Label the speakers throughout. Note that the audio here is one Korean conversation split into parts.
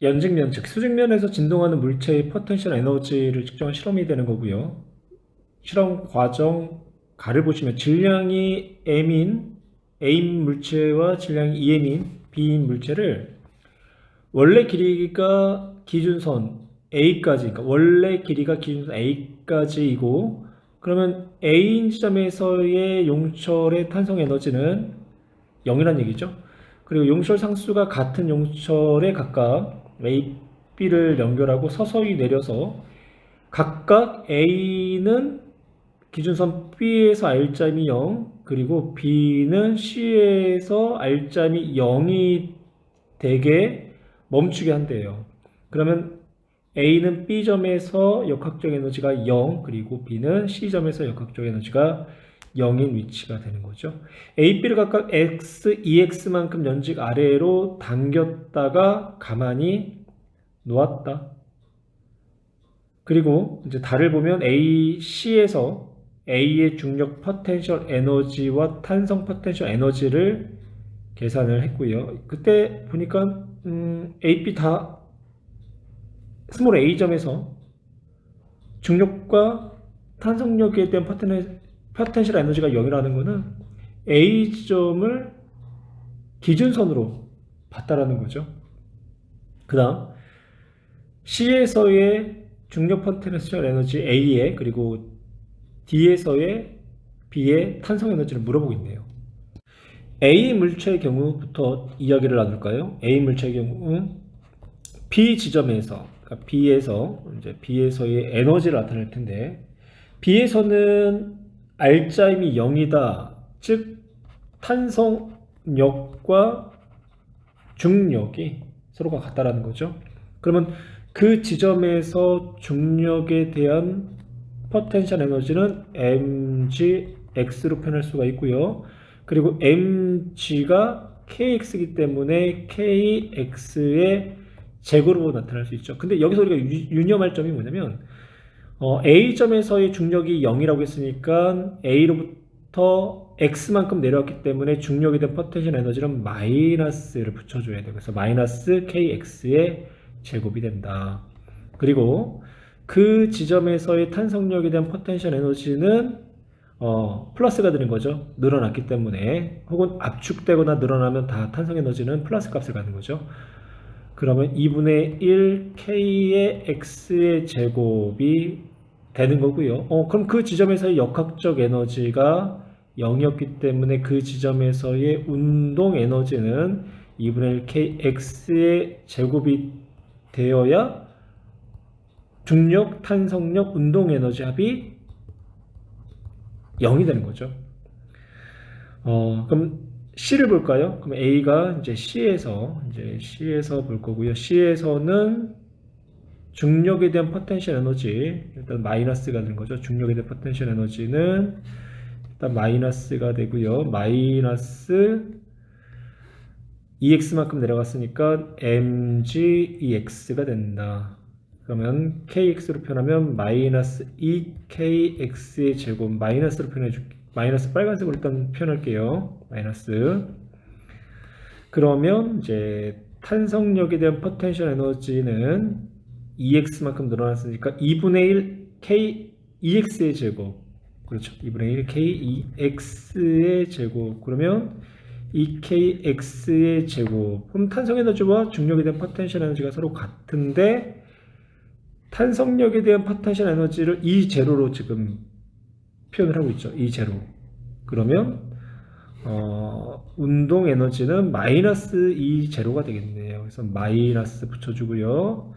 Speaker 1: 연직면, 즉 수직면에서 진동하는 물체의 포텐셜 에너지를 측정한 실험이 되는 거고요. 실험 과정 가를 보시면 질량이 A인 물체와 질량이 E인 B인 물체를 원래 길이가 기준선 A까지, 그러니까 원래 길이가 기준선 A까지이고, 그러면 A인 지점에서의 용철의 탄성 에너지는 0이란 얘기죠. 그리고 용철 상수가 같은 용철에 각각 A, B를 연결하고 서서히 내려서 각각 A는 기준선 B에서 R점이 0, 그리고 B는 C에서 R점이 0이 되게 멈추게 한대요. 그러면 A는 B점에서 역학적 에너지가 0, 그리고 B는 C점에서 역학적 에너지가 0인 위치가 되는 거죠. A, B를 각각 X, EX만큼 연직 아래로 당겼다가 가만히 놓았다. 그리고 이제 달을 보면 A, C에서 A의 중력 포텐셜 에너지와 탄성 포텐셜 에너지를 계산을 했고요. 그때 보니까 A, B 다 스몰 A점에서 중력과 탄성력에 대한 포텐셜 에너지가 0이라는 것은 A점을 기준선으로 봤다라는 거죠. 그 다음 C에서의 중력 포텐셜 에너지 A의, 그리고 D에서의 B의 탄성 에너지를 물어보고 있네요. A 물체의 경우부터 이야기를 나눌까요? A 물체의 경우 B 지점에서, 그러니까 B에서의 에너지를 나타낼 텐데, B에서는 R자임이 0이다. 즉 탄성력과 중력이 서로가 같다라는 거죠. 그러면 그 지점에서 중력에 대한 포텐셜 에너지는 mgx로 표현할 수가 있고요. 그리고 mg가 kx이기 때문에 kx의 제곱으로 나타날 수 있죠. 근데 여기서 우리가 유념할 점이 뭐냐면 A점에서의 중력이 0이라고 했으니까 A로부터 X만큼 내려왔기 때문에 중력에 대한 포텐셜 에너지는 마이너스를 붙여줘야 돼요. 그래서 마이너스 KX의 제곱이 된다. 그리고 그 지점에서의 탄성력에 대한 포텐셜 에너지는 플러스가 되는 거죠. 늘어났기 때문에. 혹은 압축되거나 늘어나면 다 탄성 에너지는 플러스 값을 갖는 거죠. 그러면 2분의 1 K의 X의 제곱이 되는 거고요. 그럼 그 지점에서의 역학적 에너지가 0이었기 때문에 그 지점에서의 운동 에너지는 2분의 1 KX의 제곱이 되어야 중력, 탄성력, 운동 에너지 합이 0이 되는 거죠. 그럼 C를 볼까요? 그럼 A가 이제 C에서 볼 거고요. C에서는 중력에 대한 포텐셜 에너지, 일단 마이너스가 되는 거죠. 중력에 대한 포텐셜 에너지는 일단 마이너스가 되고요. 마이너스 EX만큼 내려갔으니까 mgEX가 된다. 그러면 KX로 표현하면 마이너스 2KX의 제곱, 마이너스로 표현해줄게. 마이너스 빨간색으로 일단 표현할게요. 마이너스. 그러면 이제 탄성력에 대한 포텐셜 에너지는 EX만큼 늘어났으니까 2분의 1 KEX의 제곱. 그렇죠. 2분의 1 KEX의 제곱. 그러면 2KX의 제곱. 그럼 탄성 에너지와 중력에 대한 포텐셜 에너지가 서로 같은데, 탄성력에 대한 포텐셜 에너지를 E 제로로 지금 표현을 하고 있죠. E 제로. 그러면 운동 에너지는 마이너스 E 제로가 되겠네요. 그래서 마이너스 붙여주고요.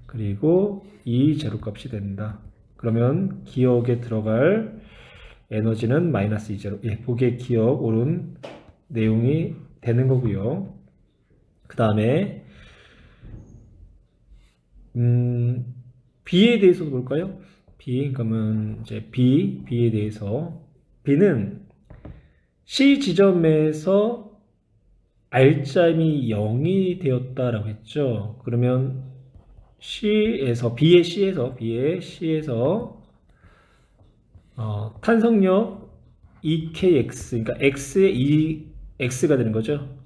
Speaker 1: 그리고 E 제로 값이 된다. 그러면 기억에 들어갈 에너지는 마이너스 E 제로. 예, 보기에 기억 옳은 내용이 되는 거고요. 그 다음에 B에 대해서도 볼까요? 그러면 이제 B에 대해서 B는 C 지점에서 R점이 0이 되었다라고 했죠. 그러면 B의 C에서 탄성력 EKX, 그러니까 X의 X가 되는 거죠.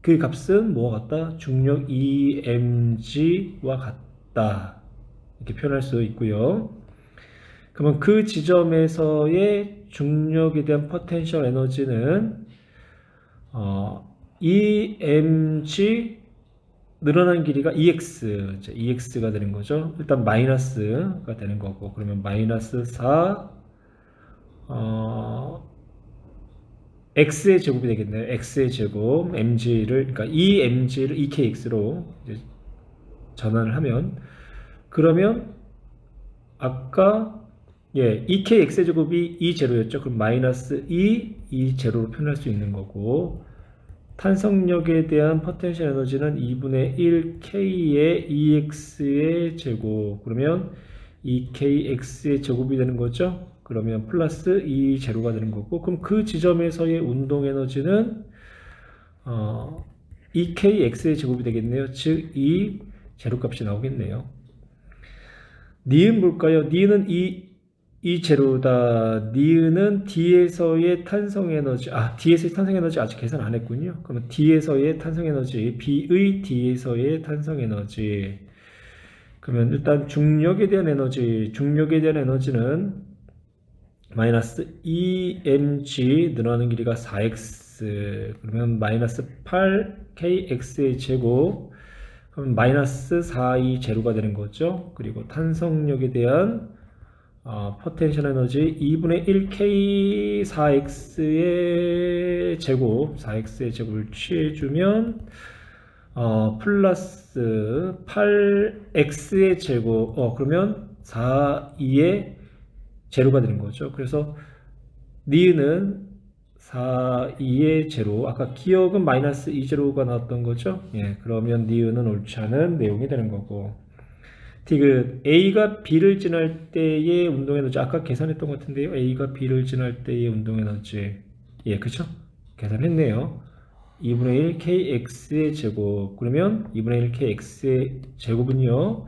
Speaker 1: 그 값은 뭐와 같다? 중력 EMG와 같다. 이렇게 표현할 수 있고요. 그러면 그 지점에서의 중력에 대한 포텐셜 에너지는 EMG 늘어난 길이가 EX가 되는 거죠. 일단 마이너스가 되는 거고, 그러면 마이너스 4 x의 제곱이 되겠네요. x의 제곱 mg를 그러니까 EMG를 EKX로 이제 전환을 하면, 그러면 아까 EKX의 제곱이 E0였죠. 그럼 마이너스 E0로 표현할 수 있는 거고, 탄성력에 대한 포텐셜 에너지는 2분의 1K의 EX의 제곱, 그러면 2KX의 제곱이 되는 거죠. 그러면 플러스 E0가 되는 거고, 그럼 그 지점에서의 운동 에너지는 EKX의 제곱이 되겠네요. 즉 이 제로값이 나오겠네요. 니은 볼까요? 니은은 이 제로다. 니은은 D에서의 탄성에너지, D에서의 탄성에너지 아직 계산 안 했군요. 그러면 D에서의 탄성에너지, B의 D에서의 탄성에너지. 그러면 일단 중력에 대한 에너지는 마이너스 EMG 늘어나는 길이가 4x, 그러면 마이너스 8KX의 제곱, 그럼 마이너스 4이 제로가 되는 거죠. 그리고 탄성력에 대한 포텐셜 에너지 2분의 1K 4X의 제곱을 취해주면 플러스 8X의 제곱, 그러면 4, 2의 제로가 되는 거죠. 그래서 니은은 4, 2의 제로, 아까 기억은 마이너스 2제로가 나왔던 거죠. 그러면 니은은 옳지 않은 내용이 되는 거고, 디귿 A가 B를 지날 때의 운동 에너지 아까 계산했던 것 같은데요. A가 B를 지날 때의 운동 에너지, 그쵸? 계산했네요. 2분의 1 KX의 제곱, 그러면 2분의 1 KX의 제곱은요,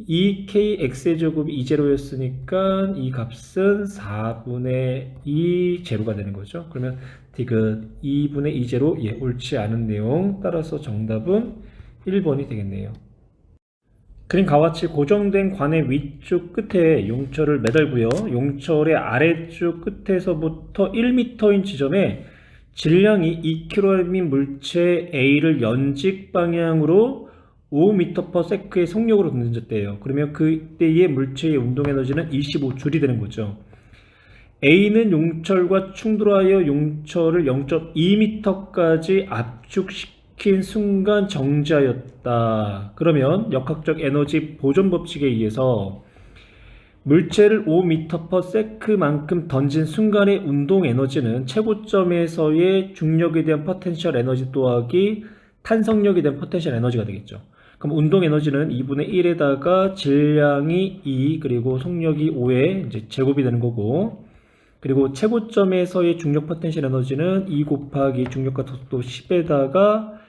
Speaker 1: 2KX의 제곱이 2제로였으니까 이 값은 4분의 2 제로가 되는 거죠. 그러면 디귿 2분의 2 제로, 옳지 않은 내용, 따라서 정답은 1번이 되겠네요. 그림과 같이 고정된 관의 위쪽 끝에 용철을 매달고요. 용철의 아래쪽 끝에서부터 1m인 지점에 질량이 2kg인 물체 A를 연직 방향으로 5m/s의 속력으로 던졌대요. 그러면 그때의 물체의 운동 에너지는 25J이 되는 거죠. A는 용철과 충돌하여 용철을 0.2m까지 압축시킨 순간 정지하였다. 그러면 역학적 에너지 보존 법칙에 의해서 물체를 5m/s만큼 던진 순간의 운동 에너지는 최고점에서의 중력에 대한 포텐셜 에너지 더하기 탄성력에 대한 포텐셜 에너지가 되겠죠. 그럼 운동 에너지는 2분의 1에다가 질량이 2 그리고 속력이 5의 이제 제곱이 되는 거고, 그리고 최고점에서의 중력 포텐셜 에너지는 2 곱하기 중력과 속도 10에다가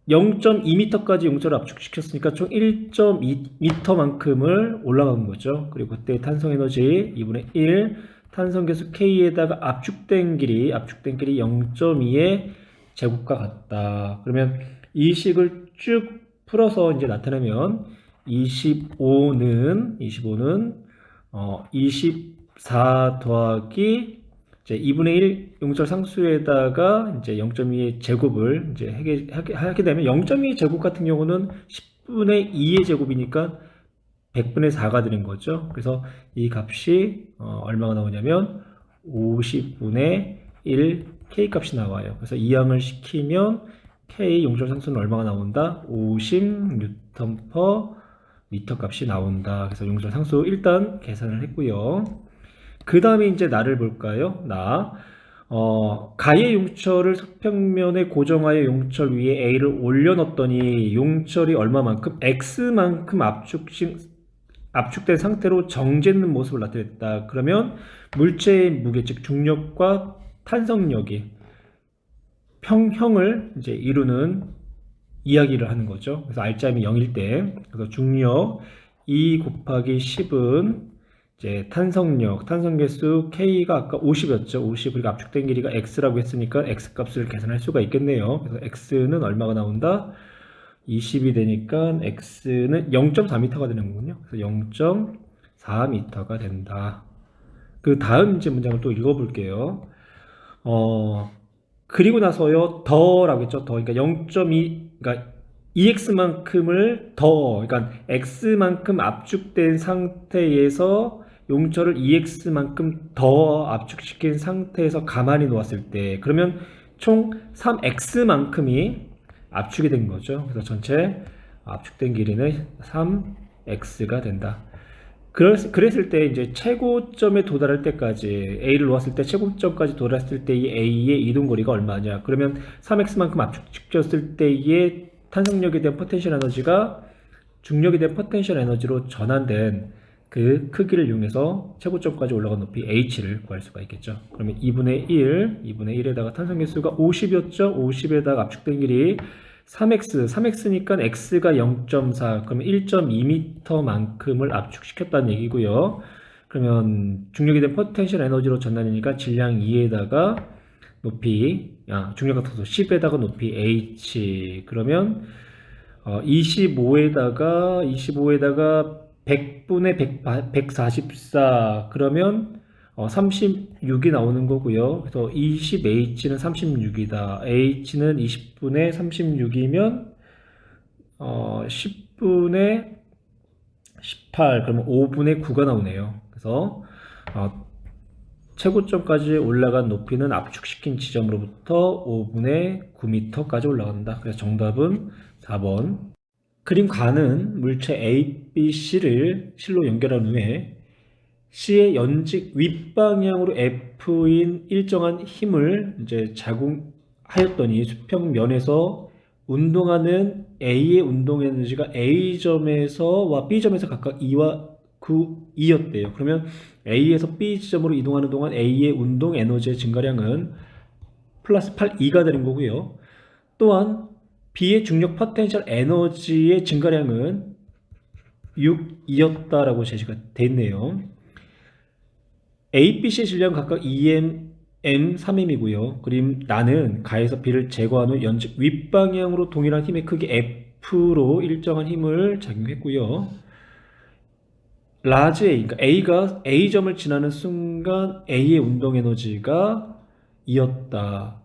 Speaker 1: 0.2m까지 용철을 압축시켰으니까 총 1.2m만큼을 올라간 거죠. 그리고 그때 탄성 에너지 2분의 1 탄성계수 K에다가 압축된 길이 0.2의 제곱과 같다. 그러면 이 식을 쭉 풀어서 이제 나타내면 25는 24 더하기 이제 2분의 1 용철 상수에다가 이제 0.2의 제곱을 이제 하게 되면 0.2의 제곱 같은 경우는 10분의 2의 제곱이니까 100분의 4가 되는 거죠. 그래서 이 값이 얼마가 나오냐면 50분의 1 K 값이 나와요. 그래서 이항을 시키면 K 용철 상수는 얼마가 나온다? 50N/m 값이 나온다. 그래서 용철 상수 일단 계산을 했고요. 그 다음에 이제 나를 볼까요? 가의 용철을 서평면에 고정하여 용철 위에 A를 올려놓았더니 용철이 얼마만큼? X만큼 압축된 상태로 정지했는 모습을 나타냈다. 그러면 물체의 무게, 즉 중력과 탄성력이 평형을 이제 이루는 이야기를 하는 거죠. 그래서 R점이 0일 때, 그래서 중력 2 곱하기 10은 이제 탄성 개수 K가 아까 50이었죠. 50 그리고 압축된 길이가 X라고 했으니까 X 값을 계산할 수가 있겠네요. 그래서 X는 얼마가 나온다? 20이 되니까 X는 0.4m가 되는 거군요. 그래서 0.4m가 된다. 그 다음 이제 문장을 또 읽어볼게요. 그리고 나서요, 더라고 했죠. 더. 그러니까 0.2, 그러니까 EX만큼을 더, 그러니까 X만큼 압축된 상태에서 용처를 EX만큼 더 압축시킨 상태에서 가만히 놓았을 때, 그러면 총 3X만큼이 압축이 된 거죠. 그래서 전체 압축된 길이는 3X가 된다. 그랬을 때 이제 최고점에 도달할 때까지 A를 놓았을 때 최고점까지 도달했을 때 이 A의 이동거리가 얼마냐? 그러면 3x만큼 압축시켰을 때의 탄성력에 대한 포텐셜 에너지가 중력에 대한 포텐셜 에너지로 전환된 그 크기를 이용해서 최고점까지 올라간 높이 h를 구할 수가 있겠죠. 그러면 2분의 1에다가 탄성계수가 50이었죠. 50에다가 압축된 길이 3x니까 x가 0.4, 그러면 1.2m만큼을 압축시켰다는 얘기고요. 그러면 중력에 대한 포텐셜 에너지로 전환이니까 질량 2에다가 높이, 중력 같아서 10에다가 높이 h, 그러면 25에다가 100분의 144, 그러면 36이 나오는 거고요. 그래서 20H는 36이다. H는 20분의 36이면 10분의 18, 그러면 5분의 9가 나오네요. 그래서 최고점까지 올라간 높이는 압축시킨 지점으로부터 5분의 9m까지 올라간다. 그래서 정답은 4번. 그림 가는 물체 A, B, C를 실로 연결한 후에 C의 연직 윗방향으로 F인 일정한 힘을 이제 작용하였더니 수평면에서 운동하는 A의 운동 에너지가 A점에서와 B점에서 각각 2와 2였대요. 그러면 A에서 B 지점으로 이동하는 동안 A의 운동 에너지의 증가량은 플러스 8E가 되는 거고요. 또한 B의 중력 포텐셜 에너지의 증가량은 6이었다라고 제시가 됐네요. A, B, C 질량 각각 2m, m, 3m이고요. 그림 나는 가에서 B를 제거한 후 연직 윗방향으로 동일한 힘의 크기 F로 일정한 힘을 작용했고요. 라지 A, 그러니까 A가 A점을 지나는 순간 A의 운동 에너지가 2였다.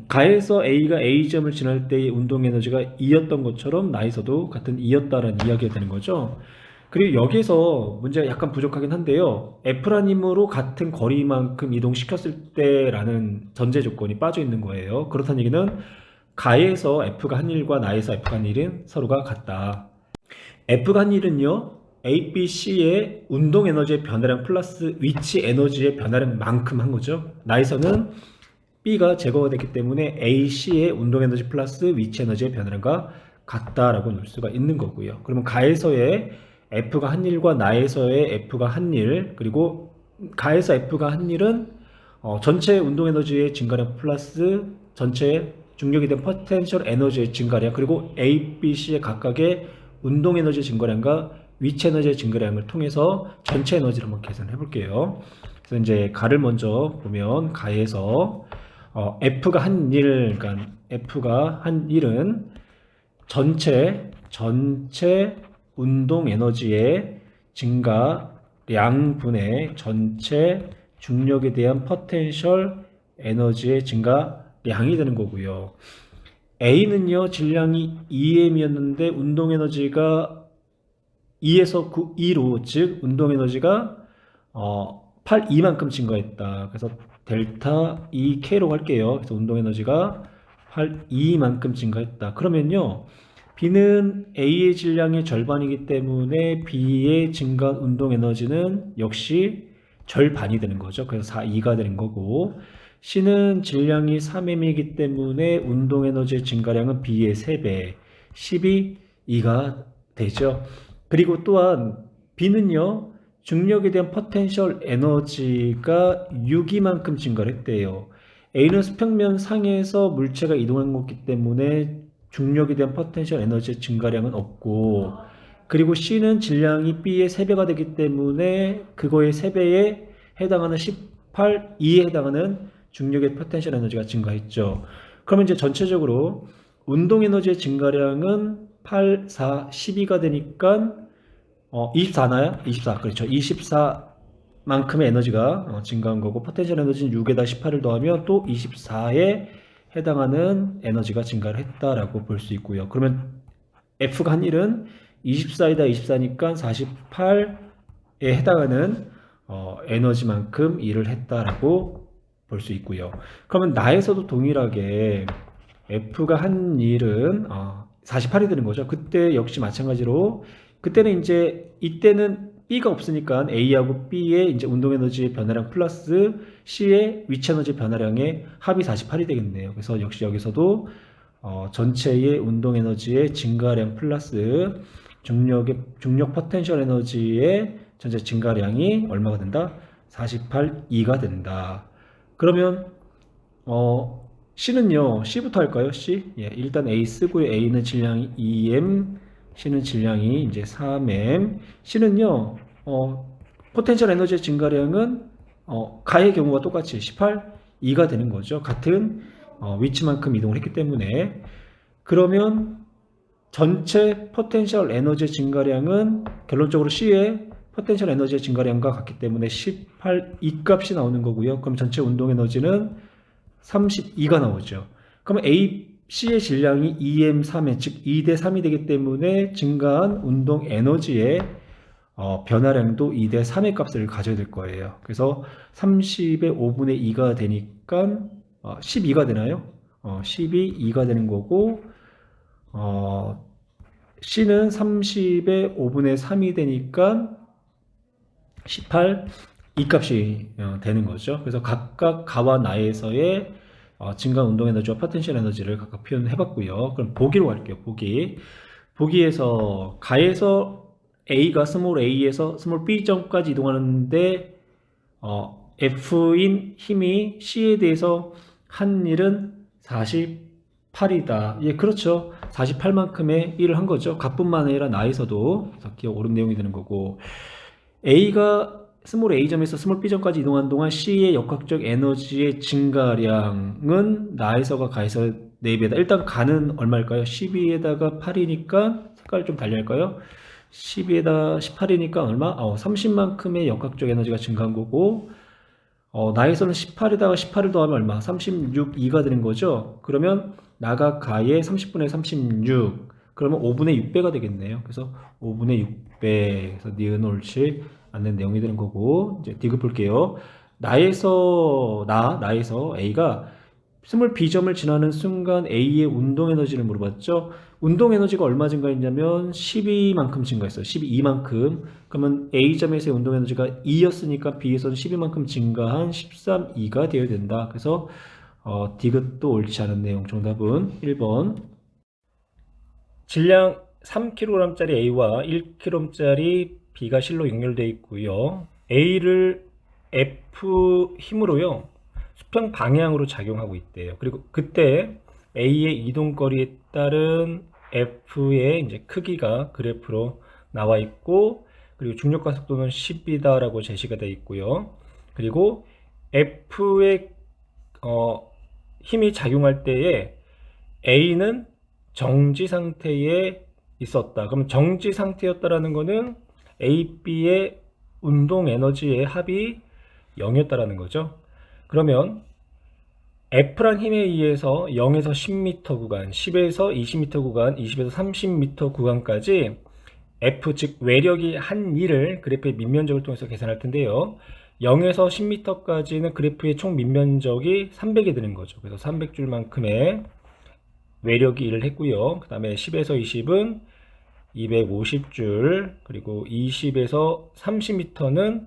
Speaker 1: 가에서 A가 A점을 지날 때의 운동 에너지가 2였던 것처럼 나에서도 같은 2였다라는 이야기가 되는 거죠. 그리고 여기서 문제가 약간 부족하긴 한데요. F란 힘으로 같은 거리만큼 이동시켰을 때라는 전제 조건이 빠져 있는 거예요. 그렇다는 얘기는 가에서 F가 한 일과 나에서 F가 한 일은 서로가 같다. F가 한 일은요, A, B, C의 운동 에너지의 변화량 플러스 위치 에너지의 변화량 만큼 한 거죠. 나에서는 B가 제거가 됐기 때문에 A, C의 운동 에너지 플러스 위치 에너지의 변화량과 같다라고 놓을 수가 있는 거고요. 그러면 가에서의 F가 한 일과 나에서의 F가 한 일, 그리고 가에서 F가 한 일은 전체 운동 에너지의 증가량 플러스 전체 중력에 대한 포텐셜 에너지의 증가량, 그리고 A, B, C의 각각의 운동 에너지 증가량과 위치 에너지의 증가량을 통해서 전체 에너지를 한번 계산해 볼게요. 그래서 이제 가를 먼저 보면 가에서 F가 한 일, 그러니까 F가 한 일은 전체 운동 에너지의 증가량분의 전체 중력에 대한 포텐셜 에너지의 증가량이 되는 거고요. A는요, 질량이 2m이었는데 운동 에너지가 2에서 2로, 즉 운동 에너지가 8E만큼 증가했다. 그래서 델타 EK로 할게요. 그래서 운동 에너지가 8E만큼 증가했다. 그러면요, B는 A의 질량의 절반이기 때문에 B의 증가한 운동 에너지는 역시 절반이 되는 거죠. 그래서 4E가 되는 거고, C는 질량이 3m이기 때문에 운동 에너지의 증가량은 B의 3배, 12E가 되죠. 그리고 또한 B는요, 중력에 대한 포텐셜 에너지가 6이만큼 증가를 했대요. A는 수평면 상에서 물체가 이동한 거기 때문에 중력에 대한 포텐셜 에너지의 증가량은 없고, 그리고 C는 질량이 B의 3배가 되기 때문에 그거의 3배에 해당하는 18, 2에 해당하는 중력의 포텐셜 에너지가 증가했죠. 그러면 이제 전체적으로 운동 에너지의 증가량은 8, 4, 12가 되니까 24나요? 24. 그렇죠. 24만큼의 에너지가 증가한 거고 포텐셜 에너지는 6에다 18을 더하면 또 24에 해당하는 에너지가 증가를 했다라고 볼 수 있고요. 그러면 F가 한 일은 24에다 24니까 48에 해당하는 에너지만큼 일을 했다라고 볼 수 있고요. 그러면 나에서도 동일하게 F가 한 일은 48이 되는 거죠. 그때 역시 마찬가지로 그때는 이제 이때는 B가 없으니까 A하고 B의 이제 운동 에너지의 변화량 플러스 C의 위치 에너지 변화량의 합이 48이 되겠네요. 그래서 역시 여기서도 전체의 운동 에너지의 증가량 플러스 중력 포텐셜 에너지의 전체 증가량이 얼마가 된다? 48, 2가 된다. 그러면 C는요, C부터 할까요? C? 예, 일단 A 쓰고요. A는 질량이 2m, C는 질량이 이제 3m. C는요, 포텐셜 에너지의 증가량은 가의 경우와 똑같이 18, 2가 되는 거죠. 같은 위치만큼 이동을 했기 때문에. 그러면 전체 포텐셜 에너지의 증가량은 결론적으로 C의 포텐셜 에너지의 증가량과 같기 때문에 18, 2 값이 나오는 거고요. 그럼 전체 운동 에너지는 32가 나오죠. 그러면 C의 질량이 2m, 3m, 즉 2대 3이 되기 때문에 증가한 운동 에너지의 변화량도 2대 3의 값을 가져야 될 거예요. 그래서 30의 5분의 2가 되니까 12가 되나요? 12, 2가 되는 거고 C는 30의 5분의 3이 되니까 18, 이 값이 되는 거죠. 그래서 각각 가와 나에서의 증가 운동 에너지와 포텐셜 에너지를 각각 표현해 봤고요. 그럼 보기로 갈게요. 보기에서 가에서 A가 스몰 A에서 스몰 B 점까지 이동하는데 F인 힘이 C에 대해서 한 일은 48이다. 예, 그렇죠. 48만큼의 일을 한 거죠. 가뿐만 아니라 나에서도 기억 옳은 내용이 되는 거고 A가 스몰 A점에서 스몰 B점까지 이동한 동안 C의 역학적 에너지의 증가량은 나에서가 가에서 4배다. 일단 가는 얼마일까요? 12에다가 8이니까 색깔 좀 달리할까요? 12에다 18이니까 얼마? 30만큼의 역학적 에너지가 증가한 거고 나에서는 18에다가 18을 더하면 얼마? 36, 2가 되는 거죠. 그러면 나가 가의 30분의 36 그러면 5분의 6배가 되겠네요. 그래서 5분의 6배 그래서 니은 옳지 않는 내용이 되는 거고 이제 디귿 볼게요. 나에서 A가 스몰 B점을 지나는 순간 A의 운동 에너지를 물어봤죠. 운동 에너지가 얼마 증가했냐면 12만큼 증가했어요. 12만큼. 그러면 A점에서의 운동 에너지가 2였으니까 B에서는 12만큼 증가한 13, 2가 되어야 된다. 그래서 디귿도 옳지 않은 내용. 정답은 1번. 질량 3kg짜리 A와 1kg짜리 B가 실로 연결되어 있고요. A를 F 힘으로요. 수평 방향으로 작용하고 있대요. 그리고 그때 A의 이동거리에 따른 F의 이제 크기가 그래프로 나와 있고, 그리고 중력과 속도는 10이다라고 제시가 되어 있고요. 그리고 F의 힘이 작용할 때에 A는 정지 상태에 있었다. 그럼 정지 상태였다라는 거는 A, B의 운동 에너지의 합이 0이었다라는 거죠. 그러면 F란 힘에 의해서 0에서 10m 구간, 10에서 20m 구간, 20에서 30m 구간까지 F, 즉 외력이 한 일을 그래프의 밑면적을 통해서 계산할 텐데요. 0에서 10m까지는 그래프의 총 밑면적이 300이 되는 거죠. 그래서 300줄만큼의 외력이 일을 했고요. 그 다음에 10에서 20은 250줄, 그리고 20에서 30m는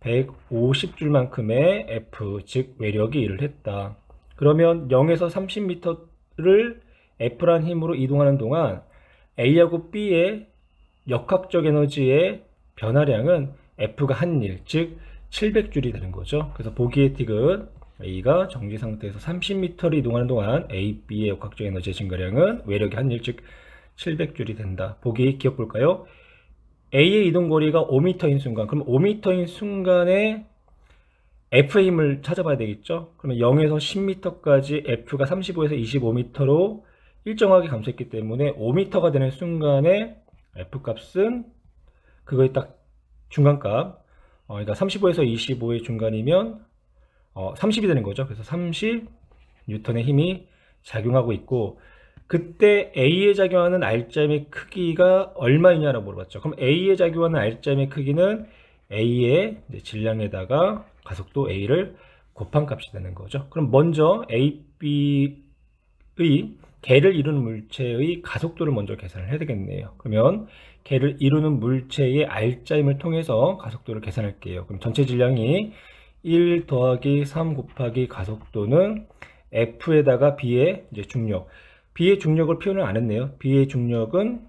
Speaker 1: 150줄만큼의 F, 즉 외력이 일을 했다. 그러면 0에서 30m를 F란 힘으로 이동하는 동안 A하고 B의 역학적 에너지의 변화량은 F가 한 일, 즉 700줄이 되는 거죠. 그래서 보기의 틱은 A가 정지 상태에서 30m를 이동하는 동안 A, B의 역학적 에너지의 증가량은 외력이 한 일, 즉 700줄이 된다. 보기 기억 볼까요? A의 이동거리가 5m인 순간, 그럼 5m인 순간에 F의 힘을 찾아봐야 되겠죠? 그러면 0에서 10m까지 F가 35에서 25m로 일정하게 감소했기 때문에 5m가 되는 순간에 F 값은 그거의 딱 중간값, 그러니까 35에서 25의 중간이면 30이 되는 거죠. 그래서 30 뉴턴의 힘이 작용하고 있고, 그때 A에 작용하는 R점의 크기가 얼마이냐라고 물어봤죠. 그럼 A에 작용하는 R점의 크기는 A의 질량에다가 가속도 A를 곱한 값이 되는 거죠. 그럼 먼저 A, B의 개를 이루는 물체의 가속도를 먼저 계산을 해야 되겠네요. 그러면 개를 이루는 물체의 R자임을 통해서 가속도를 계산할게요. 그럼 전체 질량이 1 더하기 3 곱하기 가속도는 F에다가 B의 이제 중력. B의 중력을 표현을 안 했네요. B의 중력은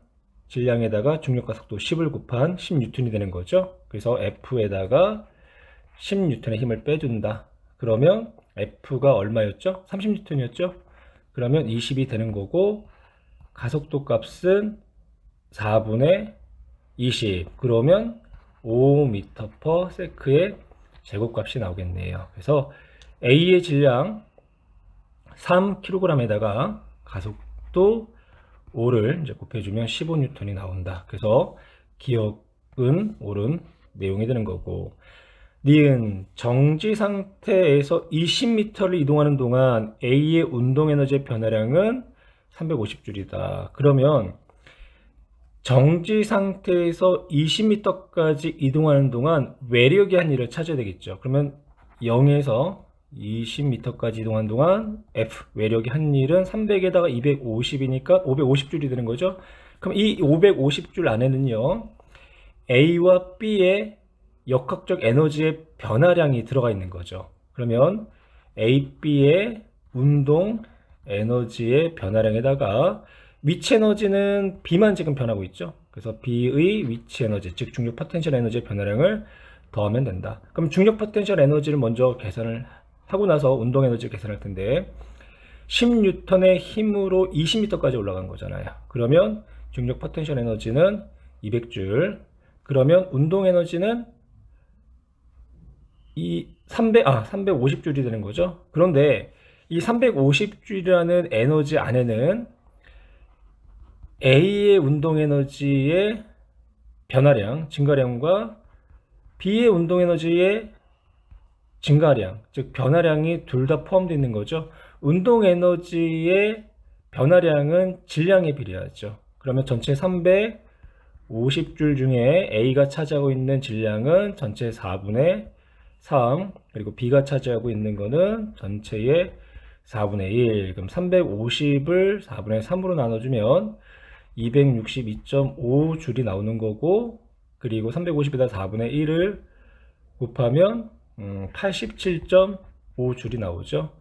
Speaker 1: 질량에다가 중력 가속도 10을 곱한 10N이 되는 거죠. 그래서 F에다가 10N의 힘을 빼준다. 그러면 F가 얼마였죠? 30N이었죠? 그러면 20이 되는 거고, 가속도 값은 4분의 20. 그러면 5m/s의 제곱값이 나오겠네요. 그래서 A의 질량 3kg에다가 가속도 5를 이제 곱해주면 15N이 나온다. 그래서 기억은 옳은 내용이 되는 거고, 니은 정지 상태에서 20m를 이동하는 동안 A의 운동 에너지의 변화량은 350줄이다. 그러면 정지 상태에서 20m까지 이동하는 동안 외력의 한일을 찾아야 되겠죠. 그러면 0에서 20m까지 이동하는 동안 F 외력의 한일은 300에다가 250이니까 550줄이 되는 거죠. 그럼 이 550줄 안에는요, A와 B의 역학적 에너지의 변화량이 들어가 있는 거죠. 그러면 A, B의 운동 에너지의 변화량에다가 위치 에너지는 B만 지금 변하고 있죠. 그래서 B의 위치 에너지, 즉 중력 포텐셜 에너지의 변화량을 더하면 된다. 그럼 중력 포텐셜 에너지를 먼저 계산을 하고 나서 운동 에너지를 계산할 텐데, 10N의 힘으로 20m까지 올라간 거잖아요. 그러면 중력 포텐셜 에너지는 200줄. 그러면 운동 에너지는 350줄이 되는 거죠. 그런데 이 350줄이라는 에너지 안에는 A의 운동 에너지의 변화량, 증가량과 B의 운동 에너지의 증가량, 즉 변화량이 둘 다 포함되어 있는 거죠. 운동 에너지의 변화량은 질량에 비례하죠. 그러면 전체 350줄 중에 A가 차지하고 있는 질량은 전체 4분의 3, 그리고 B가 차지하고 있는 거는 전체의 4분의 1. 그럼 350을 4분의 3으로 나눠주면 262.5줄이 나오는 거고, 그리고 350에다 4분의 1을 곱하면 87.5줄이 나오죠.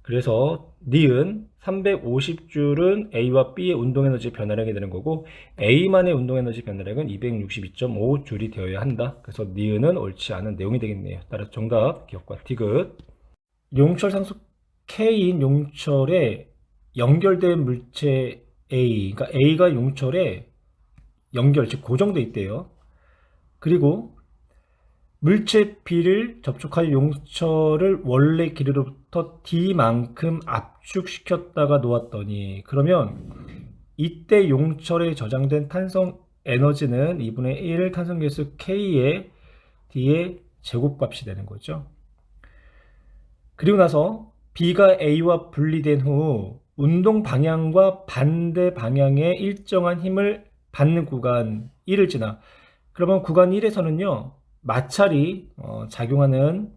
Speaker 1: 그래서 니은 350줄은 A와 B의 운동에너지 변화량이 되는 거고, A만의 운동에너지 변화량은 262.5줄이 되어야 한다. 그래서 니은은 옳지 않은 내용이 되겠네요. 따라서 정답 기억과 티귿. 용철 상수 K인 용철에 연결된 물체 A, 그러니까 A가 용철에 연결, 즉 고정돼 있대요. 그리고 물체 B를 접촉할 용철을 원래 길이로부터 D만큼 압축시켰다가 놓았더니, 그러면 이때 용철에 저장된 탄성 에너지는 2분의 1 탄성계수 K의 D의 제곱값이 되는 거죠. 그리고 나서 B가 A와 분리된 후 운동 방향과 반대 방향의 일정한 힘을 받는 구간 1을 지나, 그러면 구간 1에서는요 마찰이 작용하는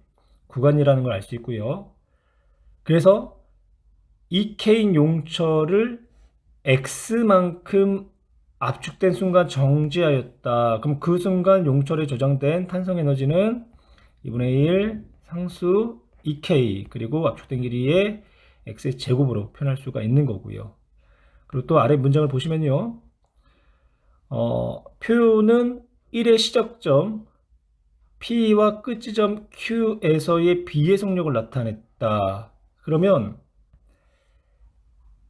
Speaker 1: 구간이라는 걸 알 수 있고요. 그래서 이 K인 용철을 X만큼 압축된 순간 정지하였다. 그럼 그 순간 용철에 저장된 탄성 에너지는 2분의 1 상수 2K, 그리고 압축된 길이의 X의 제곱으로 표현할 수가 있는 거고요. 그리고 또 아래 문장을 보시면요, 표는 1의 시작점 P와 끝지점 Q에서의 B의 속력을 나타냈다. 그러면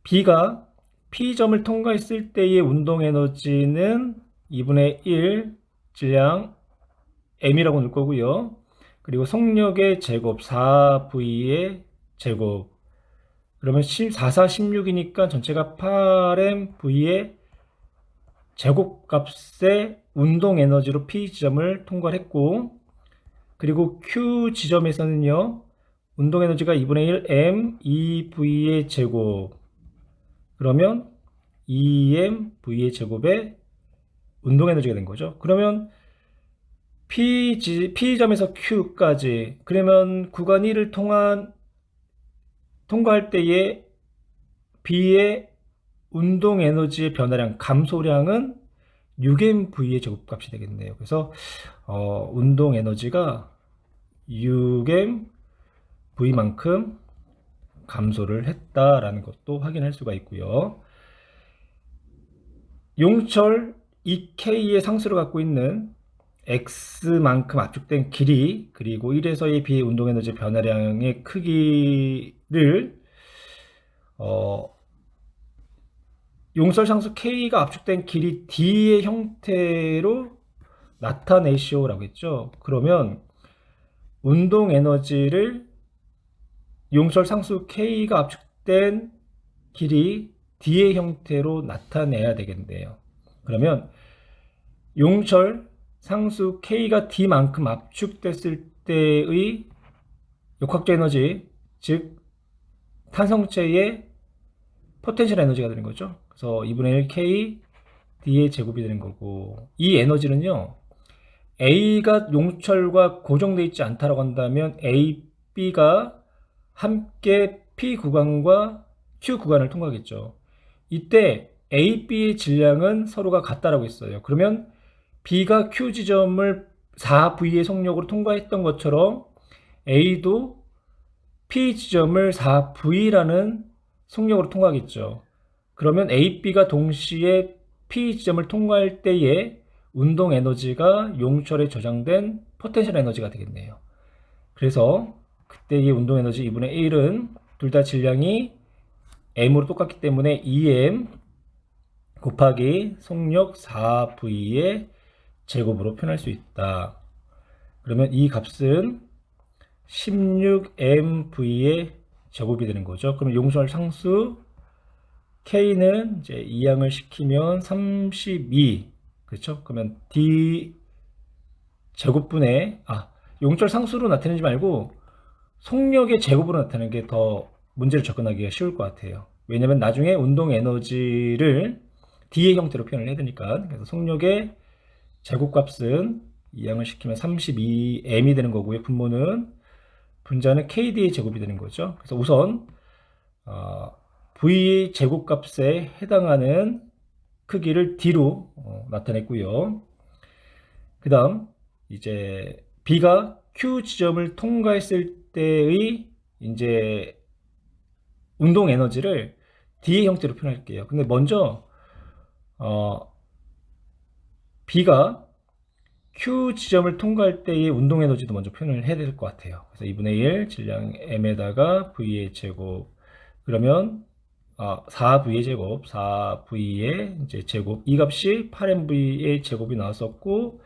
Speaker 1: B가 P점을 통과했을 때의 운동 에너지는 2분의 1 질량 m이라고 넣을 거고요. 그리고 속력의 제곱 4v의 제곱. 그러면 4, 4, 16이니까 전체가 8m v의 제곱값의 운동 에너지로 P 지점을 통과를 했고, 그리고 Q 지점에서는요, 운동 에너지가 2분의 1 m 2v의 제곱. 그러면 2m v의 제곱의 운동 에너지가 된 거죠. 그러면 P점에서 Q까지, 그러면 구간 1을 통과할 때의 B의 운동 에너지의 변화량, 감소량은 6mv의 제곱값이 되겠네요. 그래서 운동 에너지가 6mv만큼 감소를 했다라는 것도 확인할 수가 있고요. 용철 2K의 상수를 갖고 있는 X만큼 압축된 길이, 그리고 1에서의 B의 운동 에너지 변화량의 크기를 용설 상수 K가 압축된 길이 D의 형태로 나타내시오라고 했죠. 그러면 운동 에너지를 용설 상수 K가 압축된 길이 D의 형태로 나타내야 되겠네요. 그러면 용철 상수 K가 D만큼 압축됐을 때의 역학적 에너지, 즉 탄성체의 포텐셜 에너지가 되는 거죠. 그래서 2분의 1 K D의 제곱이 되는 거고, 이 에너지는요, A가 용철과 고정되어 있지 않다라고 한다면 A, B가 함께 P 구간과 Q 구간을 통과하겠죠. 이때 A, B의 질량은 서로가 같다라고 했어요. 그러면 B가 Q 지점을 4V의 속력으로 통과했던 것처럼 A도 P 지점을 4V라는 속력으로 통과하겠죠. 그러면 A, B가 동시에 P 지점을 통과할 때의 운동 에너지가 용철에 저장된 포텐셜 에너지가 되겠네요. 그래서 그때의 운동 에너지 2분의 1은 둘 다 질량이 m으로 똑같기 때문에 2m 곱하기 속력 4v의 제곱으로 표현할 수 있다. 그러면 이 값은 16mv의 제곱이 되는 거죠. 그럼 용설 상수 K는 이제 이항을 시키면 32. 그렇죠? 그러면 D 제곱분의, 용철 상수로 나타내지 말고 속력의 제곱으로 나타내는 게 더 문제를 접근하기가 쉬울 것 같아요. 왜냐면 나중에 운동 에너지를 D의 형태로 표현을 해야 되니까. 그래서 속력의 제곱값은 이항을 시키면 32m이 되는 거고요. 분모는, 분자는 KD의 제곱이 되는 거죠. 그래서 우선 V 제곱값에 해당하는 크기를 D로 나타냈고요. 그 다음 이제 B가 Q 지점을 통과했을 때의 이제 운동 에너지를 D의 형태로 표현할게요. 근데 먼저 B가 Q 지점을 통과할 때의 운동 에너지도 먼저 표현을 해야 될 것 같아요. 그래서 2분의 1 질량 m에다가 V의 제곱, 그러면 4V의 제곱, 4V의 이제 제곱, 이 값이 8mV의 제곱이 나왔었고,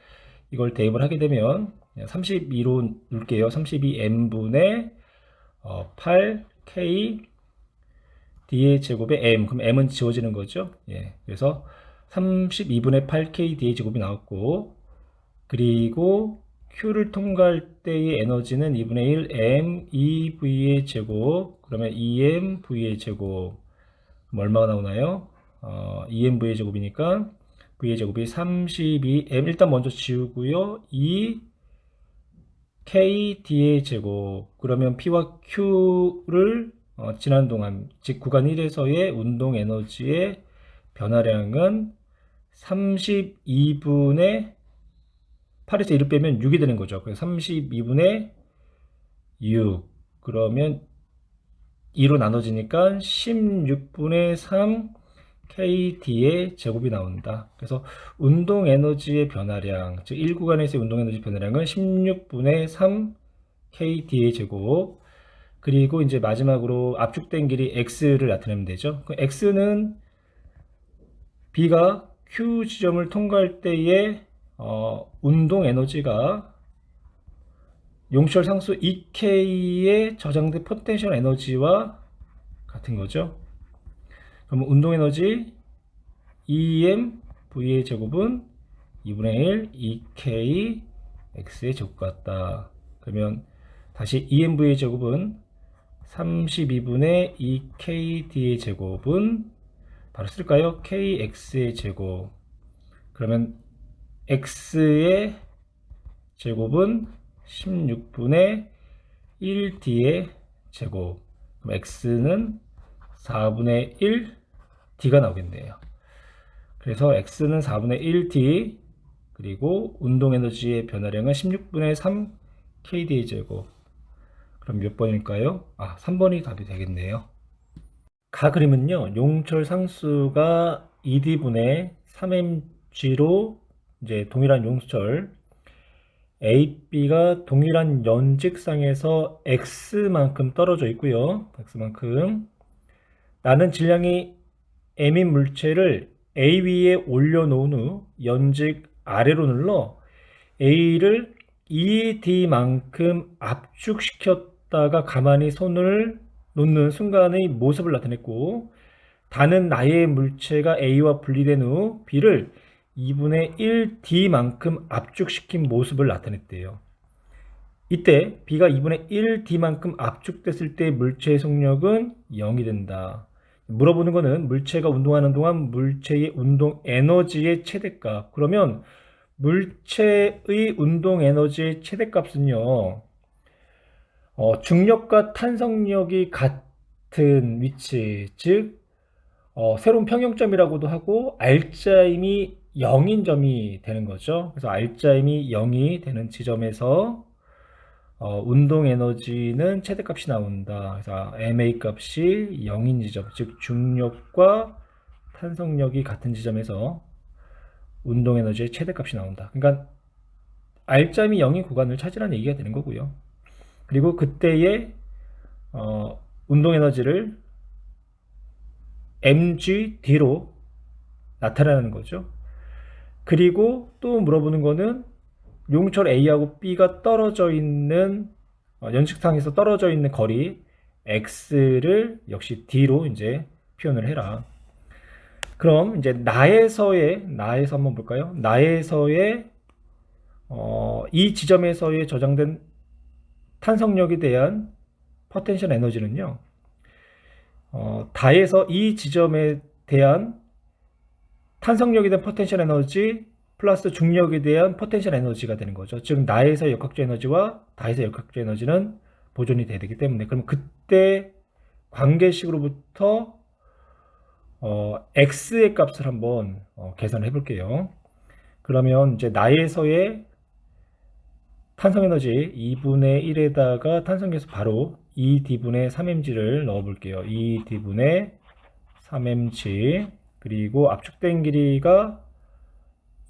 Speaker 1: 이걸 대입을 하게 되면 32로 넣을게요. 32m분의 8K D의 제곱의 m, 그럼 m은 지워지는 거죠. 예, 그래서 32분의 8K D의 제곱이 나왔고, 그리고 Q를 통과할 때의 에너지는 2분의 1 m 2V의 제곱, 그러면 2mV의 제곱, 얼마가 나오나요? 2mV의 제곱이니까 V의 제곱이 32m, 일단 먼저 지우고요. 2KD의 제곱, 그러면 P와 Q를 지난 동안, 즉 구간 1에서의 운동 에너지의 변화량은 32분의 8에서 1을 빼면 6이 되는 거죠. 그래서 32분의 6, 그러면 2로 나눠지니까 16분의 3 KD의 제곱이 나온다. 그래서 운동 에너지의 변화량, 즉 1구간에서의 운동 에너지 변화량은 16분의 3 KD의 제곱, 그리고 이제 마지막으로 압축된 길이 X를 나타내면 되죠. 그 X는 B가 Q 지점을 통과할 때의 운동 에너지가 용철 상수 EK에 저장된 포텐셜 에너지와 같은 거죠. 그럼 운동 에너지 EM V의 제곱은 2분의 1 EK X의 제곱 같다. 그러면 다시 EM V의 제곱은 32분의 2KD의 제곱은 바로 쓸까요? KX의 제곱. 그러면 X의 제곱은 16분의 1D의 제곱. 그럼 X는 4분의 1D가 나오겠네요. 그래서 X는 4분의 1D, 그리고 운동 에너지의 변화량은 16분의 3KD의 제곱. 그럼 몇 번일까요? 3번이 답이 되겠네요. 가 그림은요, 용철 상수가 2D분의 3mg로 이제 동일한 용철 A, B가 동일한 연직상에서 X만큼 떨어져 있고요. X만큼. 나는 질량이 M인 물체를 A 위에 올려놓은 후 연직 아래로 눌러 A를 2D만큼 압축시켰다가 가만히 손을 놓는 순간의 모습을 나타냈고, 다는 나의 물체가 A와 분리된 후 B를 2분의 1D만큼 압축시킨 모습을 나타냈대요. 이때 B가 2분의 1D만큼 압축됐을 때 물체의 속력은 0이 된다. 물어보는 거는 물체가 운동하는 동안 물체의 운동 에너지의 최대값. 그러면 물체의 운동 에너지의 최대값은요, 중력과 탄성력이 같은 위치, 즉 새로운 평형점이라고도 하고 알짜임이 0인 점이 되는 거죠. 그래서 알짜임이 0이 되는 지점에서 운동 에너지는 최대값이 나온다. 그래서 MA 값이 0인 지점, 즉 중력과 탄성력이 같은 지점에서 운동 에너지의 최대값이 나온다. 그러니까 알짜임이 0인 구간을 찾으라는 얘기가 되는 거고요. 그리고 그때의 운동 에너지를 mgd로 나타내는 거죠. 그리고 또 물어보는 거는 용철 A하고 B가 떨어져 있는 연식상에서 떨어져 있는 거리 x를 역시 d로 이제 표현을 해라. 그럼 이제 나에서 한번 볼까요? 나에서의 이 지점에서의 저장된 탄성력에 대한 포텐셜 에너지는요, 다에서 이 지점에 대한 탄성력에 대한 포텐셜 에너지 플러스 중력에 대한 포텐셜 에너지가 되는 거죠. 즉 나에서 역학적 에너지와 다에서 역학적 에너지는 보존이 돼야 되기 때문에, 그럼 그때 관계식으로부터 x의 값을 한번 계산해 볼게요. 그러면 이제 나에서의 탄성 에너지 2분의 1에다가 탄성계수 바로 2d분의 3mg를 넣어 볼게요. 2d분의 3mg, 그리고 압축된 길이가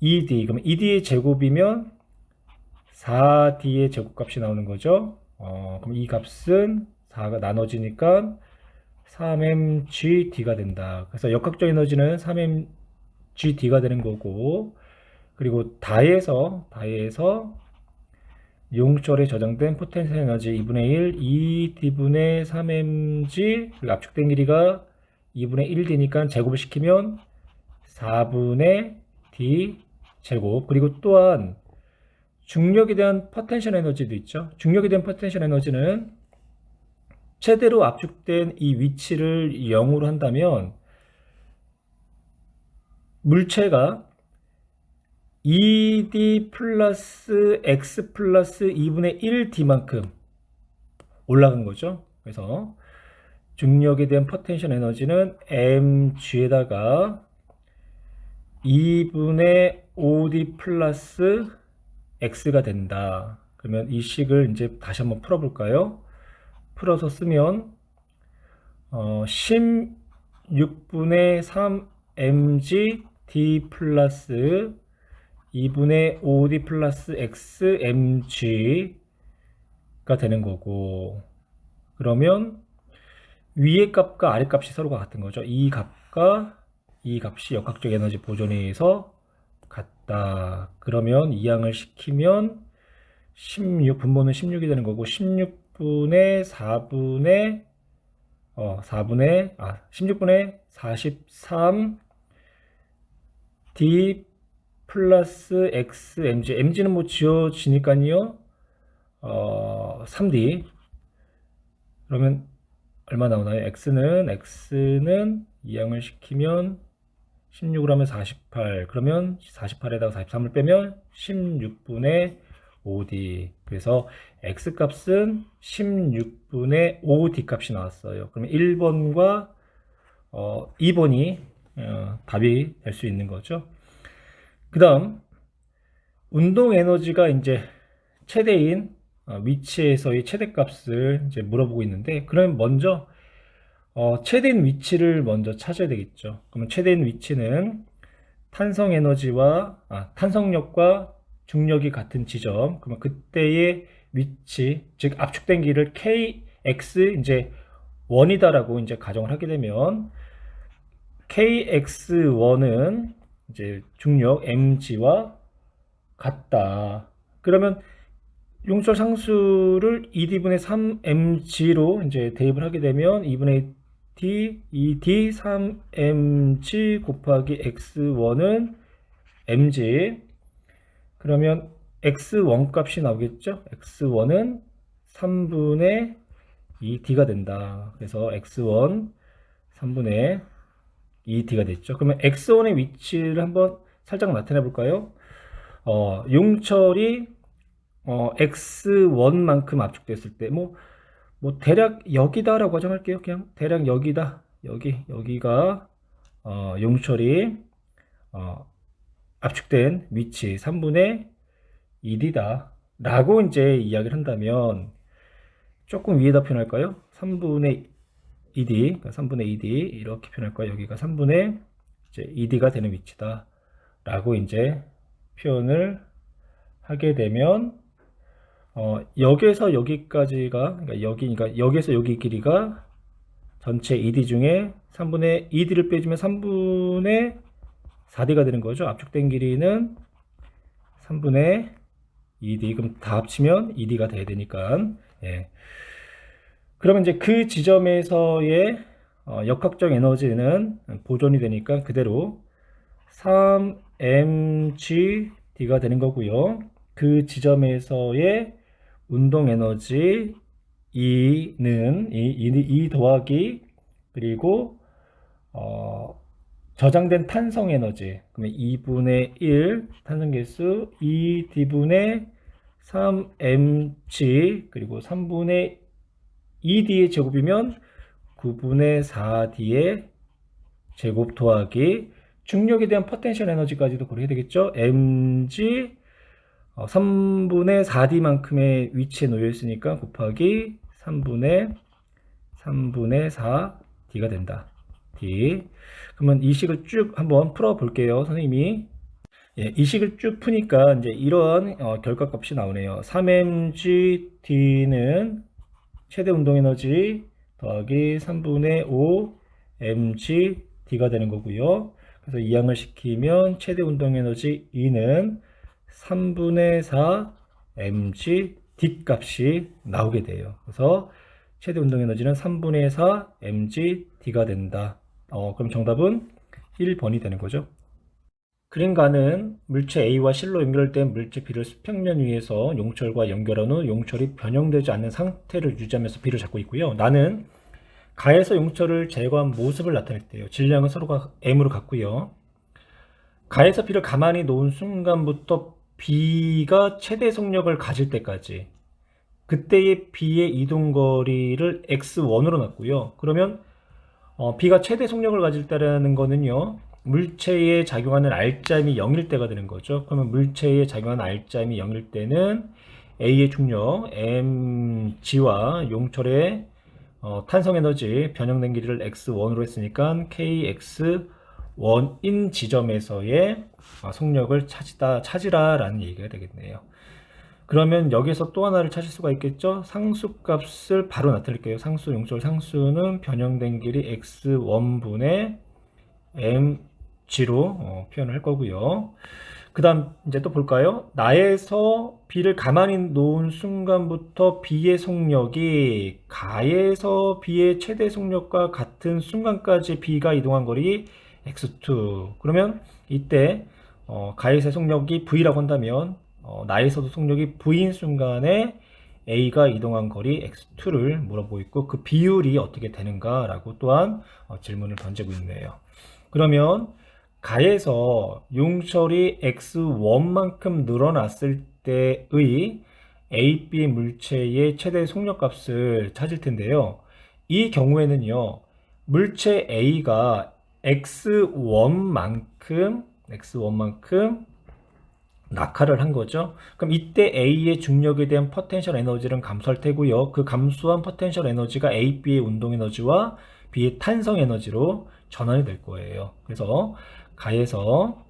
Speaker 1: 2d, 그럼 2d의 제곱이면 4d의 제곱값이 나오는 거죠. 그럼 이 값은 4가 나눠지니까 3mgd가 된다. 그래서 역학적 에너지는 3mgd가 되는 거고, 그리고 다에서 용철에 저장된 포텐셜 에너지 2분의 1 2d분의 3mg, 그리고 압축된 길이가 2분의 1d니까 제곱을 시키면 4분의 d 제곱. 그리고 또한 중력에 대한 포텐셜 에너지도 있죠. 중력에 대한 포텐셜 에너지는 최대로 압축된 이 위치를 0으로 한다면 물체가 2d 플러스 x 플러스 2분의 1d만큼 올라간 거죠. 그래서 중력에 대한 포텐셜 에너지는 mg에다가 2분의 5d 플러스 x가 된다. 그러면 이 식을 이제 다시 한번 풀어볼까요? 풀어서 쓰면 16분의 3mg d 플러스 2분의 5d 플러스 x mg가 되는 거고, 그러면 위의 값과 아래 값이 서로가 같은 거죠. 이 값과 이 값이 역학적 에너지 보존에 의해서 같다. 그러면 이항을 시키면 16, 분모는 16이 되는 거고 16분의 16분의 43 d 플러스 x mg는 뭐 지워지니까요. 3d. 그러면 얼마 나오나요? x는 이항을 시키면 16을 하면 48. 그러면 48에다가 43을 빼면 16분의 5d. 그래서 x 값은 16분의 5d 값이 나왔어요. 그러면 1번과 2번이 답이 될 수 있는 거죠. 그 다음 운동 에너지가 이제 최대인 위치에서의 최대값을 이제 물어보고 있는데, 그러면 먼저 최대인 위치를 먼저 찾아야 되겠죠. 그러면 최대인 위치는 탄성력과 중력이 같은 지점. 그러면 그때의 위치, 즉 압축된 길을 kx 이제 1이다라고 이제 가정을 하게 되면 kx1은 이제 중력 mg와 같다. 그러면 용철 상수를 2d분의 3mg로 이제 대입을 하게 되면 2분의 d, 2d 3mg 곱하기 x1은 mg. 그러면 x1 값이 나오겠죠? x1은 3분의 2d가 된다. 그래서 x1 3분의 2d가 됐죠. 그러면 x1의 위치를 한번 살짝 나타내 볼까요? 용철이 x1만큼 압축됐을 때 뭐 대략 여기다라고 가정할게요. 그냥 대략 여기다. 여기가 용철이 압축된 위치 3분의 1이다 라고 이제 이야기를 한다면, 조금 위에다 표현할까요? 3분의 2d, 그러니까 3분의 2d 이렇게 표현할까요? 여기가 3분의 이제 2d가 되는 위치다 라고 이제 표현을 하게 되면, 여기에서 여기까지가, 그러니까 여기에서 여기 길이가 전체 2d 중에 3분의 2d를 빼주면 3분의 4d가 되는 거죠. 압축된 길이는 3분의 2d. 그럼 다 합치면 2d가 돼야 되니까. 예. 그러면 이제 그 지점에서의 역학적 에너지는 보존이 되니까 그대로 3mgd가 되는 거고요. 그 지점에서의 운동 에너지 E는 E 더하기 그리고 저장된 탄성 에너지, 그러면 2분의 1 탄성 개수 2d분의 3mg 그리고 3분의 2d의 제곱이면 9분의 4d의 제곱 더하기 중력에 대한 포텐셜 에너지까지도 고려해야 되겠죠. mg 3분의 4d만큼의 위치에 놓여 있으니까 곱하기 3분의 4d가 된다. d. 그러면 이 식을 쭉 한번 풀어 볼게요. 선생님이. 예, 이 식을 쭉 푸니까 이제 이런 결과값이 나오네요. 3mgd는 최대 운동 에너지 더하기 3분의 5 mgd가 되는 거고요. 그래서 이항을 시키면 최대 운동 에너지 E는 3분의 4 mgd 값이 나오게 돼요. 그래서 최대 운동 에너지는 3분의 4 mgd가 된다. 그럼 정답은 1번이 되는 거죠. 그림가는 물체 A와 실로 연결된 물체 B를 수평면 위에서 용철과 연결한 후 용철이 변형되지 않는 상태를 유지하면서 B를 잡고 있고요. 나는 가에서 용철을 제거한 모습을 나타냈대요. 질량은 서로가 M으로 같고요. 가에서 B를 가만히 놓은 순간부터 B가 최대 속력을 가질 때까지 그때의 B의 이동거리를 x1으로 놨고요. 그러면 B가 최대 속력을 가질 때라는 거는요, 물체에 작용하는 R자임이 0일 때가 되는 거죠. 그러면 물체에 작용하는 R자임이 0일 때는 A의 중력 mg와 용철의 탄성에너지 변형된 길이를 x1으로 했으니까 kx1인 지점에서의 속력을 찾으라 라는 얘기가 되겠네요. 그러면 여기서 또 하나를 찾을 수가 있겠죠. 상수값을 바로 나타낼게요. 상수, 용철 상수는 변형된 길이 x1분의 mg로 표현을 할 거고요. 그 그 다음 이제 또 볼까요? 나에서 B를 가만히 놓은 순간부터 B의 속력이 가에서 B의 최대 속력과 같은 순간까지 B가 이동한 거리 x2. 그러면 이때 가에서의 속력이 V라고 한다면 나에서도 속력이 V인 순간에 A가 이동한 거리 x2를 물어보고 있고 그 비율이 어떻게 되는가라고 또한 질문을 던지고 있네요. 그러면 가에서 용철이 x1만큼 늘어났을 때의 A, B 물체의 최대 속력값을 찾을 텐데요. 이 경우에는요, 물체 A가 x1만큼 낙하를 한 거죠. 그럼 이때 A의 중력에 대한 포텐셜 에너지는 감소할 테고요. 그 감소한 포텐셜 에너지가 A, B의 운동 에너지와 B의 탄성 에너지로 전환이 될 거예요. 그래서 가에서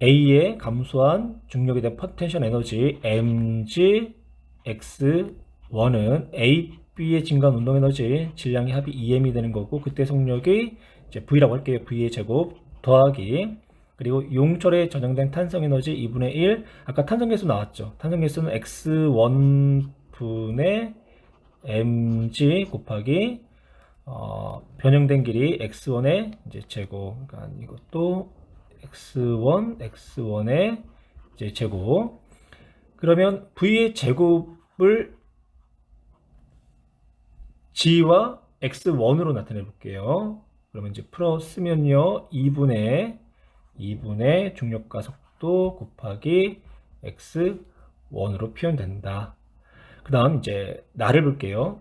Speaker 1: A의 감소한 중력에 대한 포텐셜 에너지 mg x1은 A, B의 증가한 운동 에너지 질량의 합이 2m이 되는 거고 그때 속력이 이제 V라고 할게요. V의 제곱 더하기 그리고 용철에 저장된 탄성 에너지 2분의 1 아까 탄성 계수 나왔죠. 탄성 계수는 x1분의 mg 곱하기 변형된 길이 x1의 이제 제곱, 그러니까 이것도 x1의 이제 제곱. 그러면 v의 제곱을 g와 x1으로 나타내 볼게요. 그러면 이제 풀었으면요, 2분의 중력과 속도 곱하기 x1으로 표현된다. 그 다음 이제 나를 볼게요.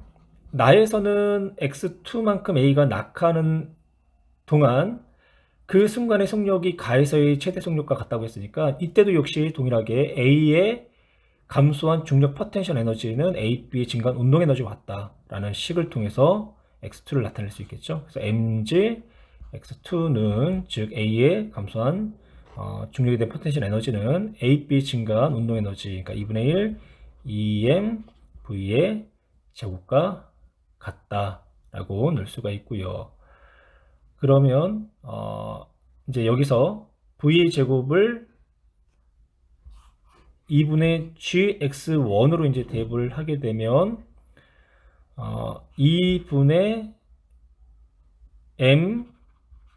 Speaker 1: 나에서는 x2만큼 A가 낙하하는 동안 그 순간의 속력이 가에서의 최대 속력과 같다고 했으니까 이때도 역시 동일하게 A의 감소한 중력 포텐셜 에너지는 A, B의 증가한 운동 에너지와 같다라는 식을 통해서 x2를 나타낼 수 있겠죠. 그래서 mg x2는 즉 A의 감소한 중력에 대한 포텐셜 에너지는 A, B의 증가한 운동 에너지 그러니까 2분의 1 2m V의 제곱과 같다라고 넣을 수가 있고요. 그러면 이제 여기서 V의 제곱을 2분의 gx1으로 이제 대입을 하게 되면 2분의 m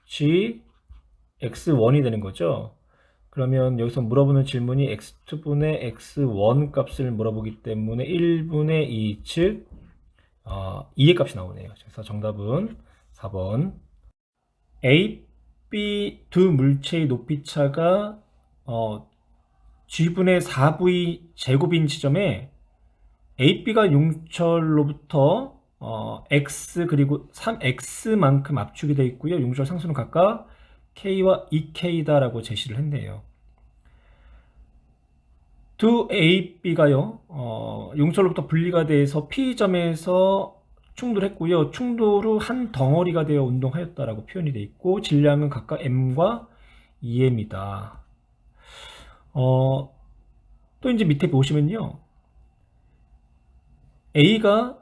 Speaker 1: g x1이 되는 거죠. 그러면 여기서 물어보는 질문이 x2분의 x1 값을 물어보기 때문에 1분의 2, 즉 2의 값이 나오네요. 그래서 정답은 4번. A, B 두 물체의 높이차가 G분의 4V 제곱인 지점에 A, B가 용철로부터 X 그리고 3X만큼 압축이 되어 있고요. 용철 상수는 각각 K와 2K다라고 제시를 했네요. 두 A, B가요, 용철로부터 분리가 돼서 P점에서 충돌했고요. 충돌 후 한 덩어리가 되어 운동하였다라고 표현이 되어 있고, 질량은 각각 M과 2M이다. 또 이제 밑에 보시면요. A가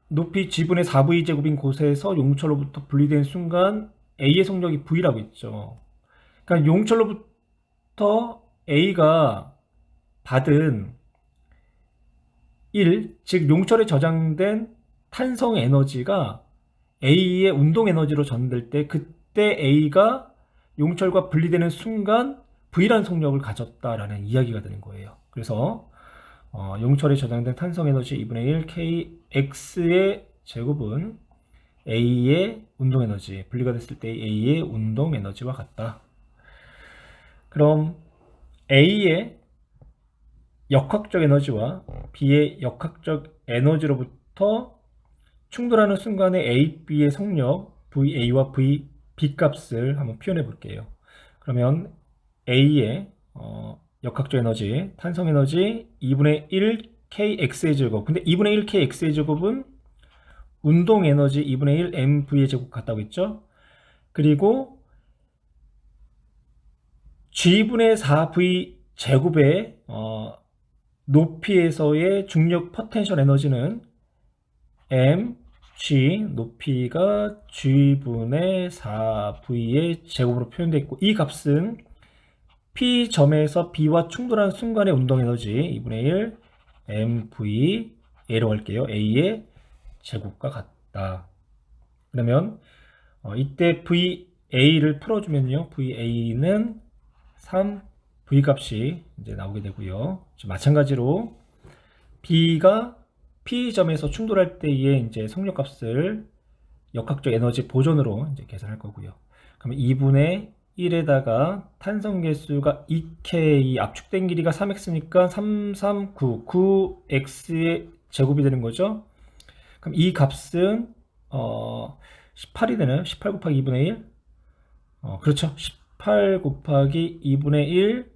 Speaker 1: 높이 G분의 4V 제곱인 곳에서 용철로부터 분리된 순간 A의 속력이 V라고 있죠. 그러니까 용철로부터 A가 받은 1, 즉 용철에 저장된 탄성 에너지가 A의 운동 에너지로 전될 때 그때 A가 용철과 분리되는 순간 V라는 속력을 가졌다라는 이야기가 되는 거예요. 그래서 용철에 저장된 탄성 에너지 2분의 1 kx의 제곱은 A의 운동 에너지, 분리가 됐을 때 A의 운동 에너지와 같다. 그럼 A의 역학적 에너지와 B의 역학적 에너지로부터 충돌하는 순간에 A, B의 속력 VA와 V, B 값을 한번 표현해 볼게요. 그러면 A의 역학적 에너지, 탄성 에너지 2분의 1 kx의 제곱. 근데 2분의 1 kx의 제곱은 운동 에너지 2분의 1 mv의 제곱 같다고 했죠. 그리고 g분의 4v 제곱의 높이에서의 중력 포텐셜 에너지는 mg 높이가 g분의 4v의 제곱으로 표현되어 있고 이 값은 P점에서 B와 충돌하는 순간의 운동에너지 2분의 1 mv a로 할게요. a의 제곱과 같다. 그러면 이때 VA를 풀어주면요. VA는 3, V 값이 이제 나오게 되고요. 마찬가지로 B가 P점에서 충돌할 때의 이제 속력값을 역학적 에너지 보존으로 이제 계산할 거고요. 그러면 2분의 1에다가 탄성 개수가 2K, 압축된 길이가 3X니까 339, 9X의 제곱이 되는 거죠. 그럼 이 값은 18이 되나요? 18 곱하기 2분의 1? 그렇죠. 18 곱하기 2분의 1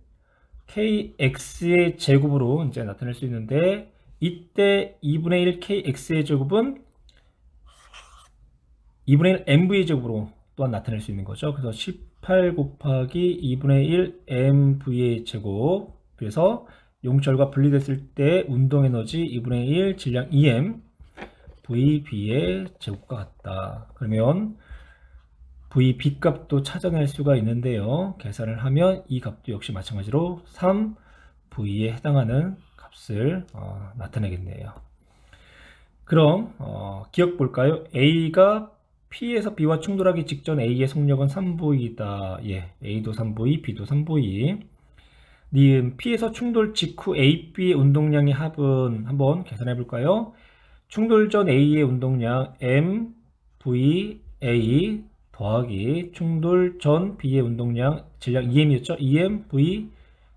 Speaker 1: kx의 제곱으로 이제 나타낼 수 있는데, 이때 2분의 1 kx의 제곱은 2분의 1 mv의 제곱으로 또한 나타낼 수 있는 거죠. 그래서 18 곱하기 2분의 1 mv의 제곱, 그래서 용철과 분리됐을 때 운동에너지 2분의 1 질량 2m VB의 제곱과 같다. 그러면 VB 값도 찾아낼 수가 있는데요. 계산을 하면 이 값도 역시 마찬가지로 3V에 해당하는 값을 나타내겠네요. 그럼 기억 볼까요? A가 P에서 B와 충돌하기 직전 A의 속력은 3V이다. 예, A도 3V, B도 3V. 니은 P에서 충돌 직후 A, B의 운동량의 합은 한번 계산해 볼까요? 충돌 전 A의 운동량 mVA 더하기 충돌 전 B의 운동량 질량 2m이었죠? 2mV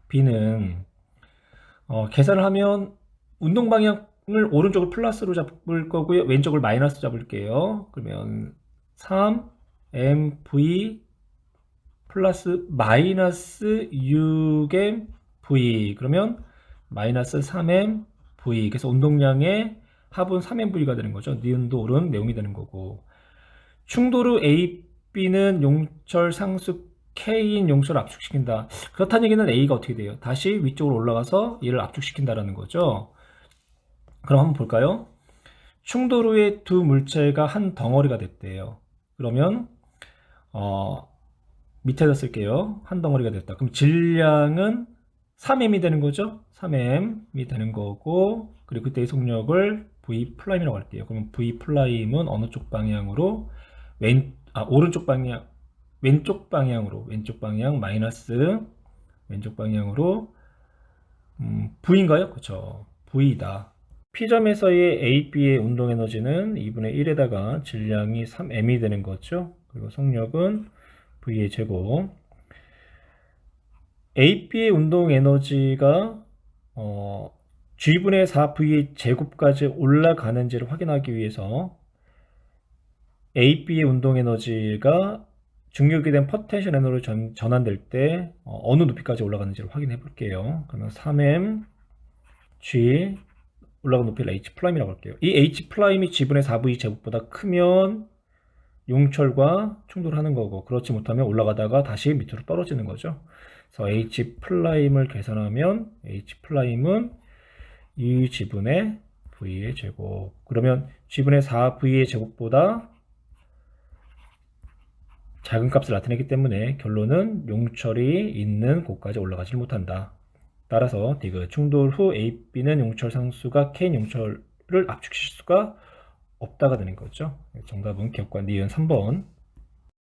Speaker 1: B는 계산을 하면 운동 방향을 오른쪽을 플러스로 잡을 거고요. 왼쪽을 마이너스 잡을게요. 그러면 3mV 플러스 마이너스 6mV, 그러면 마이너스 3mV. 그래서 운동량의 합은 3mV가 되는 거죠. 니은도 옳은 내용이 되는 거고, 충돌 후 A, B는 용철 상수 K인 용철을 압축시킨다. 그렇다는 얘기는 A가 어떻게 돼요? 다시 위쪽으로 올라가서 얘를 압축시킨다라는 거죠. 그럼 한번 볼까요? 충돌 후에 두 물체가 한 덩어리가 됐대요. 그러면 밑에다 쓸게요. 한 덩어리가 됐다. 그럼 질량은 3m이 되는 거죠. 3m이 되는 거고, 그리고 그때의 속력을 V'이라고 할게요. 그러면 V'은 어느 쪽 방향으로? 오른쪽 방향, 왼쪽 방향 마이너스 왼쪽 방향으로 V인가요? 그렇죠. V다. P점에서의 A, B의 운동 에너지는 2분의 1에다가 질량이 3m이 되는 거죠. 그리고 속력은 V의 제곱. A, B의 운동 에너지가 G분의 4V의 제곱까지 올라가는지를 확인하기 위해서 A, B의 운동 에너지가 중력이 된 포텐셜 에너지로 전환될 때 어느 높이까지 올라가는지를 확인해 볼게요. 그러면 3m G 올라간 높이를 H'이라고 할게요. 이 H'이 G분의 4V 제곱보다 크면 용철과 충돌하는 거고, 그렇지 못하면 올라가다가 다시 밑으로 떨어지는 거죠. 그래서 H'을 계산하면 H'은 이 G분의 V의 제곱. 그러면 G분의 4V의 제곱보다 작은 값을 나타내기 때문에 결론은 용철이 있는 곳까지 올라가지 못한다. 따라서 디귿 충돌 후 A, B는 용철 상수가 K인 용철을 압축시킬 수가 없다가 되는 거죠. 정답은 기억과 니은 3번.